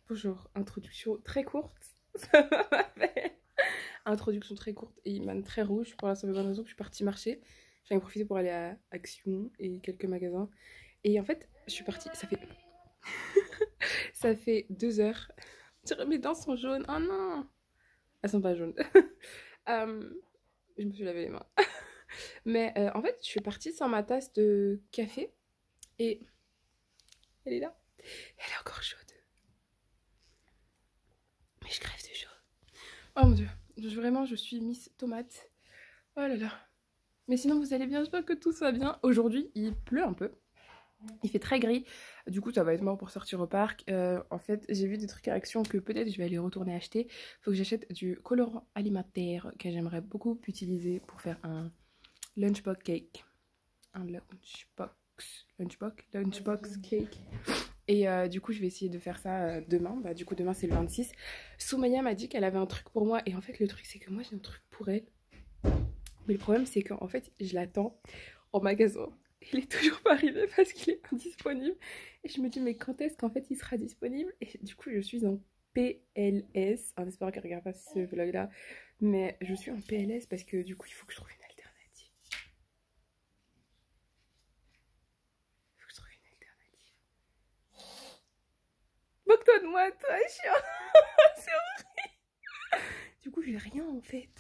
Bonjour, introduction très courte. Introduction très courte et man très rouge pour la simple et bonne raison que je suis partie marcher. J'en ai profité pour aller à Action et quelques magasins. Et en fait, je suis partie. Ça fait 2 heures. Mes dents sont jaunes. Oh non! Elles sont pas jaunes. Je me suis lavé les mains. Mais en fait, je suis partie sans ma tasse de café. Et elle est là. Elle est encore chaude. Mais je crève de chaud. Oh mon dieu. Vraiment, je suis Miss Tomate. Oh là là. Mais sinon, vous allez bien, j'espère que tout va bien. Aujourd'hui, il pleut un peu. Il fait très gris. Du coup, ça va être mort pour sortir au parc. En fait, j'ai vu des trucs à Action que peut-être je vais aller retourner acheter. Faut que j'achète du colorant alimentaire que j'aimerais beaucoup utiliser pour faire un lunchbox cake. Un lunchbox cake. Et du coup, je vais essayer de faire ça demain. Bah, du coup, demain, c'est le 26. Soumaya m'a dit qu'elle avait un truc pour moi. Et en fait, le truc, c'est que moi, j'ai un truc pour elle. Mais le problème, c'est qu'en fait, je l'attends en magasin. Il est toujours pas arrivé parce qu'il est indisponible. Et je me dis, mais quand est-ce qu'en fait, il sera disponible? Et du coup, je suis en PLS. En espérant qu'elle regarde pas ce vlog-là. Mais je suis en PLS parce que du coup, il faut que je trouve une alternative. Il faut que je trouve une alternative. Moque-toi de moi, toi, chiant. C'est horrible. Du coup, j'ai rien en fait.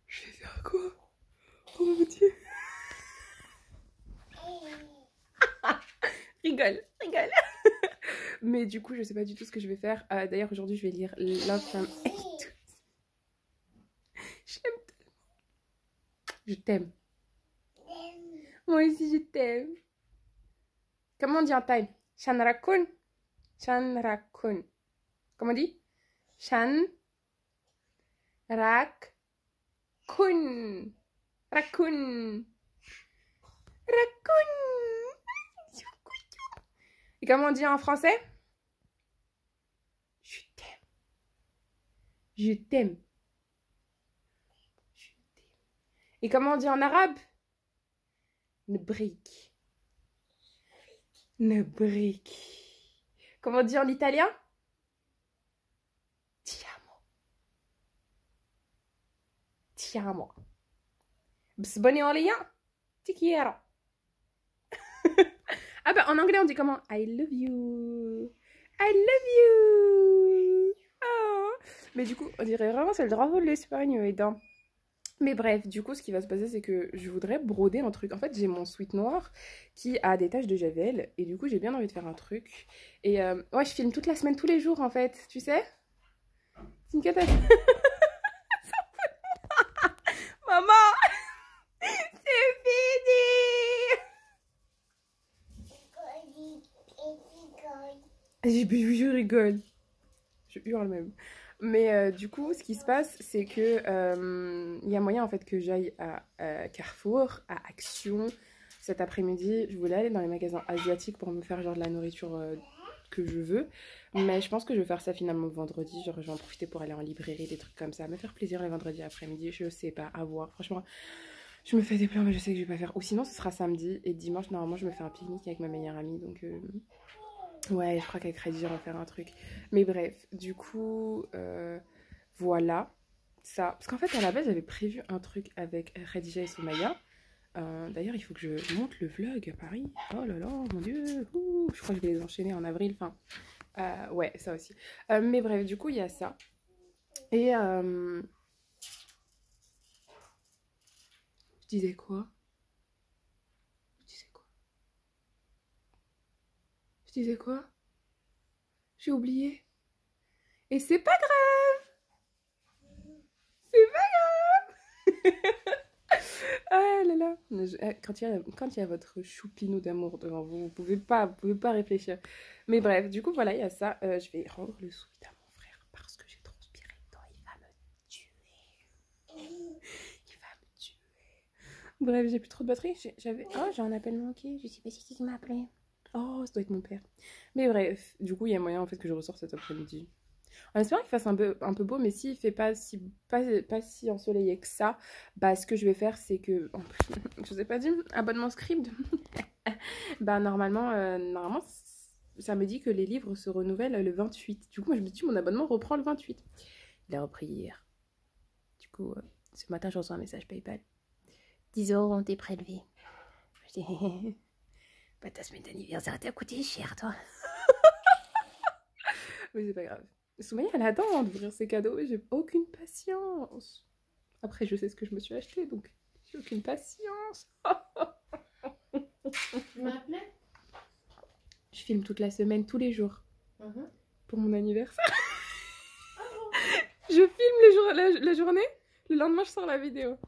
Je vais faire quoi? Oh mon dieu. Rigole. Mais du coup, je sais pas du tout ce que je vais faire. D'ailleurs, aujourd'hui, je vais lire Love from Hate. Je l'aime tellement. Je t'aime. Moi aussi, je t'aime. Comment on dit en thaï? Chanrakun. Chanrakun. Comment on dit? Chan. Rak. Kun. Rakun. Rakun. Et comment on dit en français? Je t'aime. Je t'aime. Je t'aime. Et comment on dit en arabe? Nbrik. Nbrik. Comment on dit en italien? Ti amo. Ti amo. Bsboniolia? Ti quiero. Ah bah en anglais on dit comment? I love you. I love you. Oh. Mais du coup on dirait vraiment c'est le drapeau de l'Espagne. Mais bref, du coup ce qui va se passer c'est que je voudrais broder un truc. En fait j'ai mon sweat noir qui a des taches de javel. Et du coup j'ai bien envie de faire un truc. Et ouais je filme toute la semaine, tous les jours en fait. Tu sais? C'est une catastrophe. Maman. C'est fini. Je rigole. Je hurle même. Mais du coup, ce qui se passe, c'est que y a moyen en fait que j'aille à Carrefour, à Action cet après-midi. Je voulais aller dans les magasins asiatiques pour me faire genre de la nourriture que je veux. Mais je pense que je vais faire ça finalement vendredi. Genre, je vais en profiter pour aller en librairie, des trucs comme ça. Me faire plaisir les vendredis après-midi. Je sais pas, à voir. Franchement, je me fais des plans, mais je sais que je vais pas faire. Ou sinon, ce sera samedi. Et dimanche, normalement, je me fais un pique-nique avec ma meilleure amie. Donc, ouais, je crois qu'avec Khadija, on va faire un truc. Mais bref, du coup, voilà. Ça. Parce qu'en fait, à la base, j'avais prévu un truc avec Khadija et Soumaya. D'ailleurs, il faut que je monte le vlog à Paris. Oh là là, mon dieu. Ouh, je crois que je vais les enchaîner en avril. Enfin, ouais, ça aussi. Mais bref, du coup, il y a ça. Et je disais quoi? Je disais quoi? J'ai oublié. Et c'est pas grave. C'est pas grave. Ah là là. Quand il y a votre choupinou d'amour devant vous, vous pouvez pas réfléchir. Mais bref, du coup, voilà, il y a ça. Je vais rendre le sweat à mon frère parce que j'ai transpiré dedans. Il va me tuer. Il va me tuer. Bref, j'ai plus trop de batterie. Oh, j'ai un appel manqué. Je sais pas si qui m'a appelé. Oh, ça doit être mon père. Mais bref, du coup, il y a moyen en fait que je ressorte cet après-midi. En espérant qu'il fasse un peu beau, mais s'il fait pas si ensoleillé que ça, bah ce que je vais faire c'est que, je vous ai pas dit, abonnement script. Bah normalement ça me dit que les livres se renouvellent le 28. Du coup, moi, je me dis, mon abonnement reprend le 28. Il a repris hier. Du coup, ce matin, je reçois un message PayPal. 10 € ont été prélevés. Je dis, bah, ta semaine d'anniversaire t'a coûté cher, toi. Mais c'est pas grave. Soumaya, elle attend d'ouvrir ses cadeaux. J'ai aucune patience. Après, je sais ce que je me suis acheté, donc j'ai aucune patience. Tu m'as appelé? Je filme toute la semaine, tous les jours, pour mon anniversaire. Je filme la journée, le lendemain, je sors la vidéo.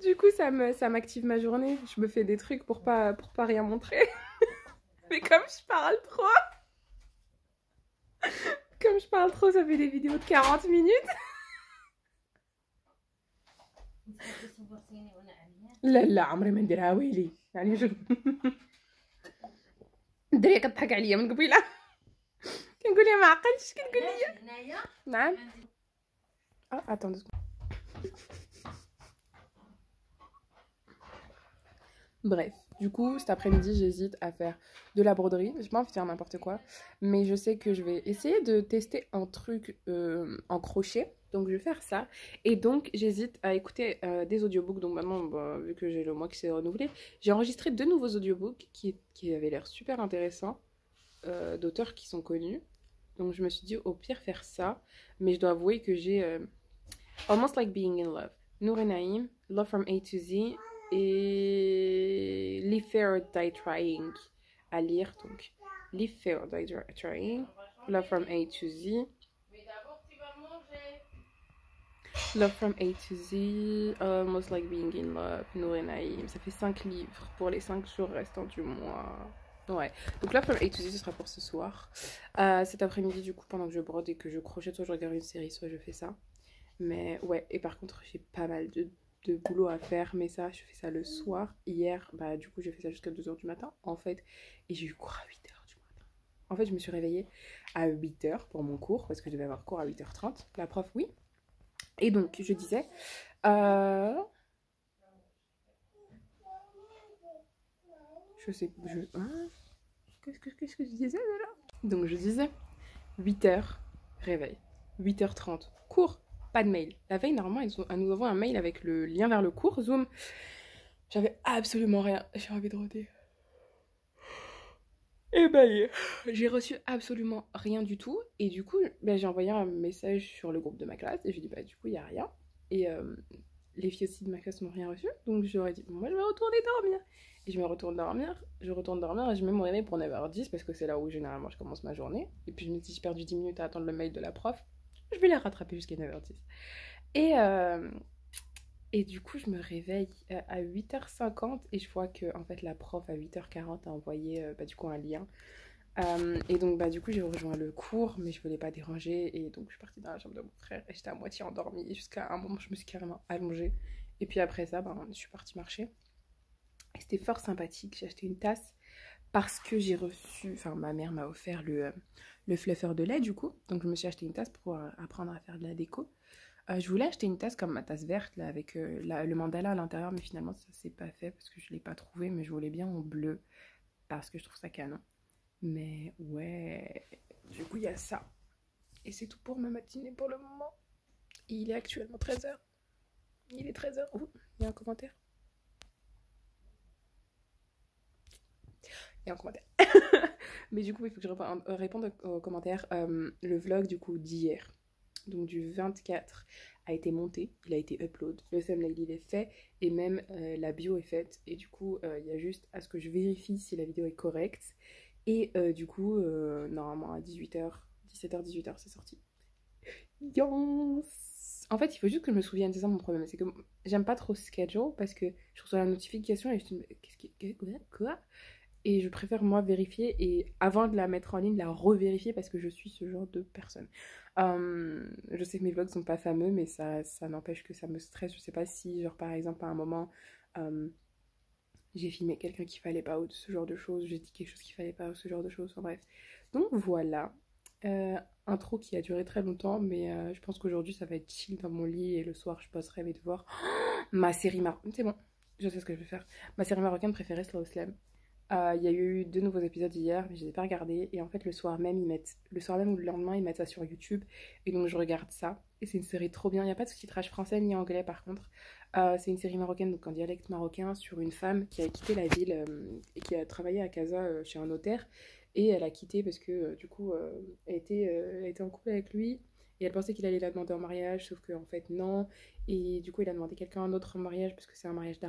Du coup, ça m'active ma journée. Je me fais des trucs pour pas rien montrer. Mais comme je parle trop, ça fait des vidéos de 40 minutes. لا لا عمري ما نديرها ويلي يعني شوف الدريه كتضحك عليا من قبيله كنقول لها ما عقلتش كنقول لها نعم attends 2 secondes. Bref, du coup, cet après-midi, j'hésite à faire de la broderie. J'ai pas envie de faire n'importe quoi, mais je sais que je vais essayer de tester un truc en crochet. Donc, je vais faire ça. Et donc, j'hésite à écouter des audiobooks. Donc, maintenant, bah, vu que j'ai le mois qui s'est renouvelé, j'ai enregistré 2 nouveaux audiobooks qui avaient l'air super intéressants, d'auteurs qui sont connus. Donc, je me suis dit, au pire, faire ça. Mais je dois avouer que j'ai Almost Like Being in Love, Nour et Naïm, Love from A to Z et Live Fair or Die Trying à lire. Donc, Live Fair or Die Trying, Love from A to Z. Love from A to Z, Almost Like Being in Love, Nour et Naïm. Ça fait 5 livres pour les 5 jours restants du mois. Ouais, donc Love from A to Z, ce sera pour ce soir. Cet après-midi, du coup, pendant que je brode et que je crochette, soit je regarde une série, soit je fais ça. Mais ouais, et par contre, j'ai pas mal de boulot à faire, mais ça, je fais ça le soir. Hier, bah du coup, j'ai fait ça jusqu'à 2 h du matin, en fait, et j'ai eu cours à 8 h du matin. En fait, je me suis réveillée à 8 h pour mon cours, parce que je devais avoir cours à 8 h 30. La prof, oui. Et donc, je disais... Je sais... Hein, qu'est-ce que je disais là? Donc, je disais 8 h, réveil. 8 h 30, cours. Pas de mail. La veille, normalement, nous avons un mail avec le lien vers le cours Zoom. J'avais absolument rien. J'ai envie de roter. Et ben, j'ai reçu absolument rien du tout. Et du coup, ben, j'ai envoyé un message sur le groupe de ma classe. Et je dis, bah, du coup, il n'y a rien. Et les filles aussi de ma classe n'ont rien reçu. Donc, j'aurais dit, moi, je vais retourner dormir. Et je me retourne dormir. Je retourne dormir et je mets mon réveil pour 9 h 10 parce que c'est là où généralement je commence ma journée. Et puis, je me dis, j'ai perdu 10 minutes à attendre le mail de la prof. Je vais les rattraper jusqu'à 9 h 10. Et du coup, je me réveille à 8 h 50 et je vois que en fait, la prof à 8 h 40 a envoyé bah, du coup, un lien. Et donc, bah, du coup, j'ai rejoint le cours, mais je voulais pas déranger. Et donc, je suis partie dans la chambre de mon frère et j'étais à moitié endormie. Jusqu'à un moment, je me suis carrément allongée. Et puis après ça, bah, je suis partie marcher. Et c'était fort sympathique. J'ai acheté une tasse parce que j'ai reçu... Enfin, ma mère m'a offert le fluffer de lait, du coup. Donc, je me suis acheté une tasse pour apprendre à faire de la déco. Je voulais acheter une tasse comme ma tasse verte, là, avec le mandala à l'intérieur, mais finalement, ça s'est pas fait parce que je l'ai pas trouvé. Mais je voulais bien en bleu parce que je trouve ça canon. Mais ouais, du coup, il y a ça. Et c'est tout pour ma matinée pour le moment. Et il est actuellement 13 h. Il est 13 h. Oh, il y a un commentaire. Il y a un commentaire. Mais du coup, il faut que je réponde aux commentaires. Le vlog, du coup, d'hier, donc du 24, a été monté. Il a été upload. Le thumbnail, il est fait. Et même la bio est faite. Et du coup, il y a juste à ce que je vérifie si la vidéo est correcte. Et du coup, normalement à 18 h, 17 h, 18 h, c'est sorti. Yes. En fait, il faut juste que je me souvienne, c'est ça mon problème. C'est que j'aime pas trop schedule parce que je reçois la notification et je me dis, quoi? Et je préfère moi vérifier et avant de la mettre en ligne, la revérifier parce que je suis ce genre de personne. Je sais que mes vlogs sont pas fameux, mais ça n'empêche que ça me stresse. Je sais pas si, genre par exemple, à un moment... j'ai filmé quelqu'un qu'il fallait pas ou ce genre de choses, j'ai dit quelque chose qu'il fallait pas ou ce genre de choses, enfin bref. Donc voilà, intro qui a duré très longtemps, mais je pense qu'aujourd'hui ça va être chill dans mon lit et le soir je poserai mes devoirs. Ma série c'est bon, Je sais ce que je vais faire. Ma série marocaine préférée, Slow Slam. Il y a eu 2 nouveaux épisodes hier, mais je les ai pas regardés. Et en fait, le soir même ou le lendemain, ils mettent ça sur YouTube. Et donc, je regarde ça. Et c'est une série trop bien. Il n'y a pas de sous-titrage français ni anglais, par contre. C'est une série marocaine, donc en dialecte marocain, sur une femme qui a quitté la ville et qui a travaillé à Casa chez un notaire. Et elle a quitté parce que, du coup, elle était en couple avec lui. Et elle pensait qu'il allait la demander en mariage, sauf qu'en fait, non. Et du coup, il a demandé quelqu'un d'autre en mariage parce que c'est un mariage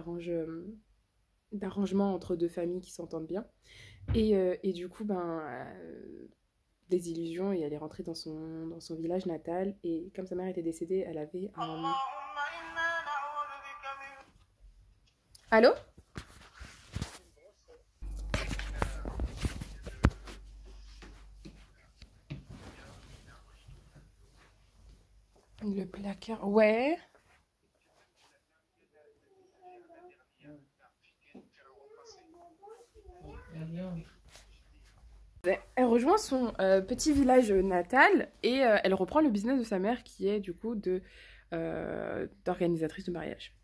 d'arrangement entre 2 familles qui s'entendent bien. Et du coup, des illusions, et elle est rentrée dans son village natal. Et comme sa mère était décédée, elle avait un... Allô? Le placard, ouais. Elle rejoint son petit village natal et elle reprend le business de sa mère qui est du coup d'organisatrice de mariage.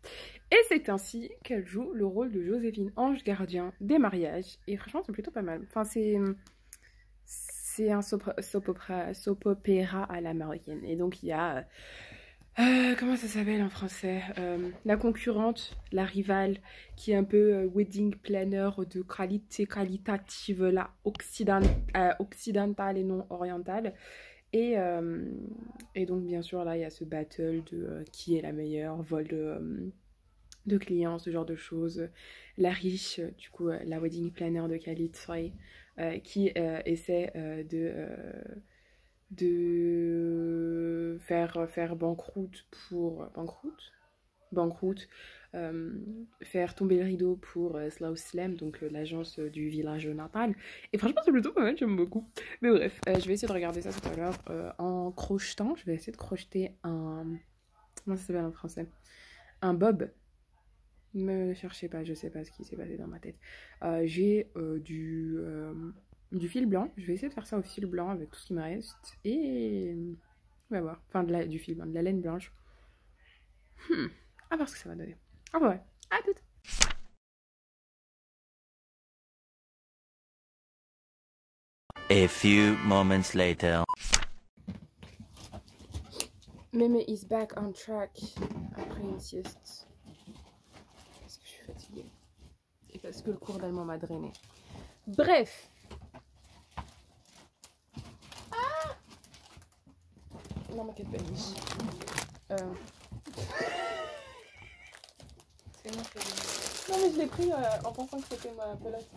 Et c'est ainsi qu'elle joue le rôle de Joséphine, ange gardien des mariages. Et franchement, c'est plutôt pas mal. Enfin, c'est un soap opéra à la marocaine. Et donc, il y a comment ça s'appelle en français? La concurrente, la rivale, qui est un peu wedding planner de qualité qualitative là, occidentale et non orientale. Et, euh, et donc, bien sûr, là, il y a ce battle de qui est la meilleure, vol de clients, ce genre de choses. La riche, du coup, la wedding planner de Khalid Soy, qui essaie de faire banqueroute, faire tomber le rideau pour Slow Slam, donc l'agence du village natal. Et franchement, c'est plutôt pas mal, j'aime beaucoup. Mais bref, je vais essayer de regarder ça tout à l'heure en crochetant. Je vais essayer de crocheter un... Comment ça s'appelle en français? Un bob. Me cherchez pas, je sais pas ce qui s'est passé dans ma tête. J'ai du fil blanc. Je vais essayer de faire ça au fil blanc avec tout ce qui me reste. Et on va voir. Enfin, du fil blanc, de la laine blanche. À voir ce que ça va donner. Ah ouais, à tout. A few moments later. Mémé is back on track après une sieste. Parce que je suis fatiguée. Et parce que le cours d'allemand m'a drainé. Bref. Ah non, ma quête péniche. C'est moi qui ai... Non, mais je l'ai pris en pensant que c'était ma pelote.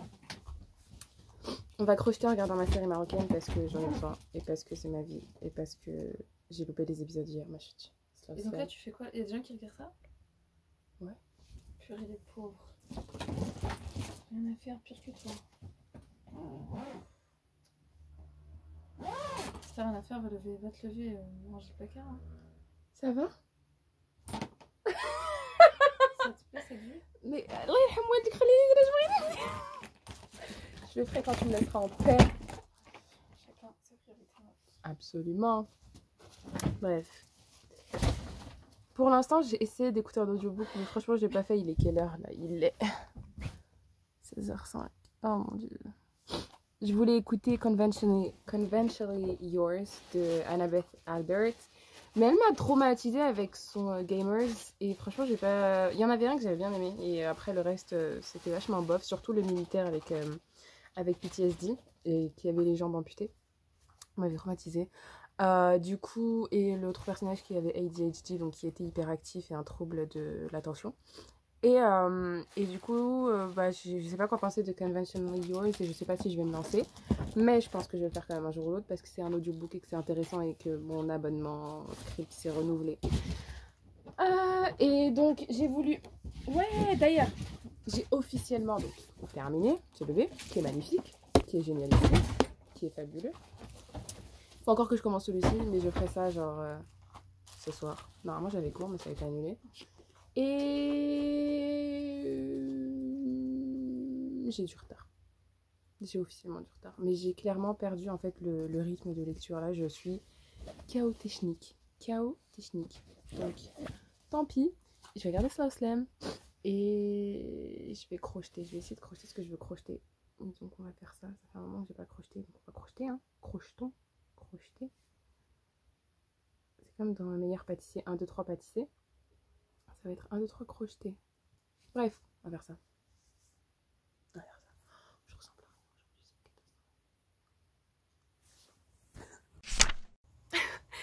On va crocheter en regardant ma série marocaine parce que j'en ai besoin. Et parce que c'est ma vie. Et parce que j'ai loupé les épisodes hier, ma chute. Et donc là, tu fais quoi? Il y a des gens qui regardent ça? Ouais. Purée les pauvres. Rien à faire, pire que toi. Si t'as rien à faire, va te lever, manger le placard. Hein. Ça va? Ça te plaît cette vie? Mais je le ferai quand tu me laisseras en paix. Chacun ses priorités. Absolument. Bref. Pour l'instant, j'ai essayé d'écouter un audiobook, mais franchement, je l'ai pas fait. Il est quelle heure là? Il est 16h05. Oh mon dieu. Je voulais écouter Conventionally Yours de Annabeth Albert, mais elle m'a traumatisée avec son Gamers. Et franchement, j'ai pas. Il y en avait un que j'avais bien aimé, et après le reste, c'était vachement bof. Surtout le militaire avec PTSD et qui avait les jambes amputées. On m'avait traumatisée. Du coup, et l'autre personnage qui avait ADHD, donc qui était hyperactif et un trouble de l'attention. Et du coup, je sais pas quoi penser de Conventional Yours et je sais pas si je vais me lancer. Mais je pense que je vais le faire quand même un jour ou l'autre parce que c'est un audiobook et que c'est intéressant et que mon abonnement script s'est renouvelé. Et donc, j'ai voulu... Ouais, d'ailleurs, j'ai officiellement donc, terminé ce bébé qui est magnifique, qui est génial, qui est fabuleux. Faut encore que je commence celui-ci, mais je ferai ça genre ce soir. Normalement, j'avais cours, mais ça a été annulé. Et j'ai du retard. J'ai officiellement du retard. Mais j'ai clairement perdu en fait le rythme de lecture. Là, je suis chaos technique. Donc, tant pis. Je vais regarder Slow Slam. Et je vais crocheter. Je vais essayer de crocheter ce que je veux crocheter. Donc on va faire ça. Ça fait un moment que j'ai pas crocheté. Donc on va crocheter, hein. Crochetons. Crocheter. C'est comme dans un meilleur pâtissier. 1, 2, 3 pâtissier. Ça va être 1, 2, 3 crocheté. Bref, on va faire ça. On va faire ça. Je ressemble à rien aujourd'hui.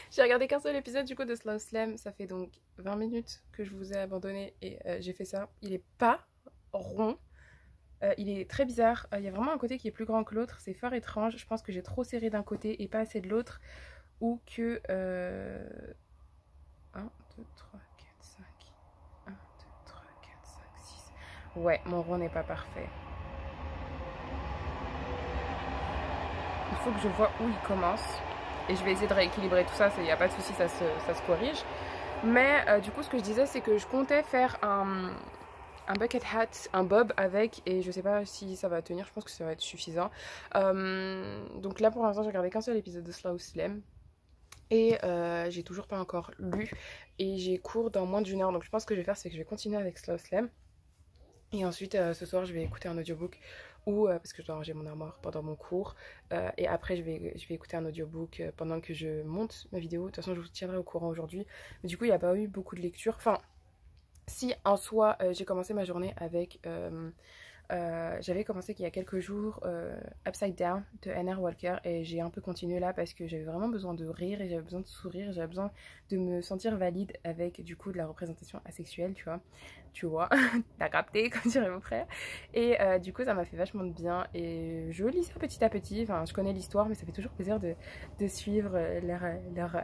J'ai regardé qu'un seul épisode du coup de Slow Slam. Ça fait donc 20 minutes que je vous ai abandonné et j'ai fait ça. Il est pas rond. Il est très bizarre. Il y a vraiment un côté qui est plus grand que l'autre. C'est fort étrange. Je pense que j'ai trop serré d'un côté et pas assez de l'autre. Ou que... 1, 2, 3, 4, 5. 1, 2, 3, 4, 5, 6. Ouais, mon rond n'est pas parfait. Il faut que je vois où il commence. Et je vais essayer de rééquilibrer tout ça. Il n'y a pas de souci, ça se corrige. Mais du coup, ce que je disais, c'est que je comptais faire un bucket hat, un bob avec, et je sais pas si ça va tenir, je pense que ça va être suffisant. Donc là pour l'instant j'ai regardé qu'un seul épisode de Slow Slam et j'ai toujours pas encore lu et j'ai cours dans moins d'1 heure, donc je pense que je vais faire c'est que je vais continuer avec Slow Slam et ensuite ce soir je vais écouter un audiobook ou parce que je dois ranger mon armoire pendant mon cours et après je vais écouter un audiobook pendant que je monte ma vidéo. De toute façon je vous tiendrai au courant aujourd'hui, mais du coup il n'y a pas eu beaucoup de lecture, enfin si en soi j'ai commencé ma journée avec j'avais commencé il y a quelques jours Upside Down de N.R. Walker et j'ai un peu continué là parce que j'avais vraiment besoin de rire et j'avais besoin de sourire, j'avais besoin de me sentir valide avec du coup de la représentation asexuelle, tu vois, t'as capté comme dirait mon frère. Et du coup ça m'a fait vachement de bien et je lis ça petit à petit, enfin je connais l'histoire mais ça fait toujours plaisir de suivre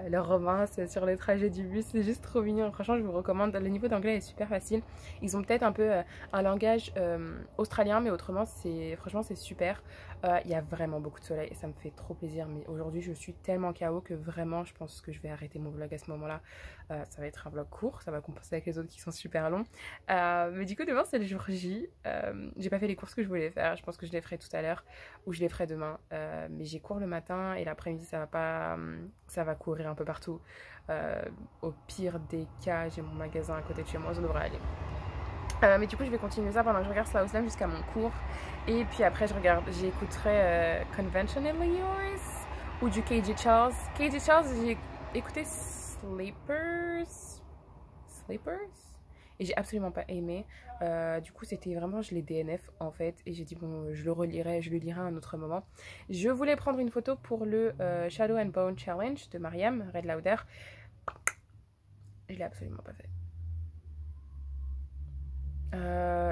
leur romance sur le trajet du bus, c'est juste trop mignon, franchement je vous recommande. Le niveau d'anglais est super facile, ils ont peut-être un peu un langage australien mais autrement franchement c'est super. Il y a vraiment beaucoup de soleil et ça me fait trop plaisir, mais aujourd'hui je suis tellement KO que vraiment je pense que je vais arrêter mon vlog à ce moment là. Ça va être un vlog court, ça va compenser avec les autres qui sont super longs. Mais du coup demain c'est le jour J. J'ai pas fait les courses que je voulais faire, je pense que je les ferai tout à l'heure ou je les ferai demain, mais j'ai cours le matin et l'après-midi ça va courir un peu partout. Au pire des cas j'ai mon magasin à côté de chez moi, ça devrait aller. Mais du coup je vais continuer ça pendant que je regarde Slow Slam jusqu'à mon cours et puis après j'écouterai Conventionally Yours ou du KJ Charles. KJ Charles j'ai écouté Sleepers et j'ai absolument pas aimé. Du coup c'était vraiment, je l'ai DNF en fait et j'ai dit bon je le lirai à un autre moment. Je voulais prendre une photo pour le Shadow and Bone Challenge de Mariam Red Lauder. Je l'ai absolument pas fait.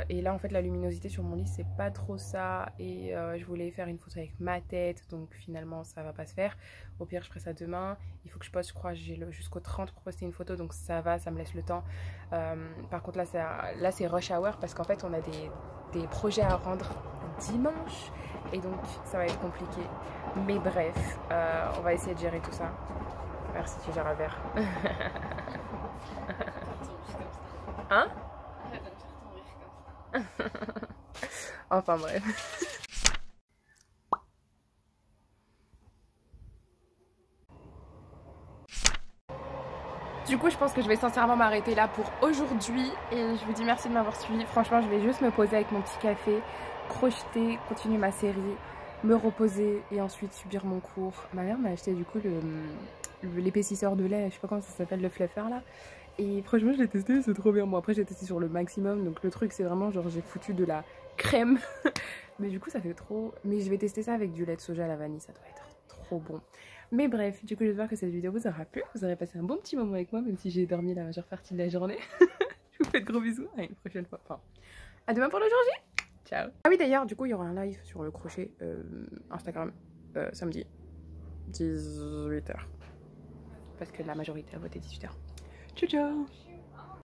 Et là en fait la luminosité sur mon lit c'est pas trop ça et je voulais faire une photo avec ma tête donc finalement ça va pas se faire. Au pire je ferai ça demain, il faut que je poste, je crois j'ai jusqu'au 30 pour poster une photo donc ça me laisse le temps. Par contre là c'est rush hour parce qu'en fait on a des projets à rendre dimanche et donc ça va être compliqué, mais bref on va essayer de gérer tout ça. Merci, tu gères un verre. Hein? Enfin bref. Du coup je pense que je vais sincèrement m'arrêter là pour aujourd'hui et je vous dis merci de m'avoir suivi. Franchement je vais juste me poser avec mon petit café, crocheter, continuer ma série, me reposer et ensuite subir mon cours. Ma mère m'a acheté du coup l'épaississeur de lait, je sais pas comment ça s'appelle, le fluffer là. Et franchement je l'ai testé, c'est trop bien. Bon après j'ai testé sur le maximum, donc le truc c'est vraiment genre j'ai foutu de la crème. Mais du coup ça fait trop... Mais je vais tester ça avec du lait de soja à la vanille, ça doit être trop bon. Mais bref, du coup j'espère que cette vidéo vous aura plu. Vous aurez passé un bon petit moment avec moi, même si j'ai dormi la majeure partie de la journée. Je vous fais de gros bisous, à une prochaine fois. Enfin, à demain pour le jour J. Ciao. Ah oui d'ailleurs, du coup il y aura un live sur le crochet Instagram samedi 18h. Parce que la majorité a voté 18h. Ciao ciao.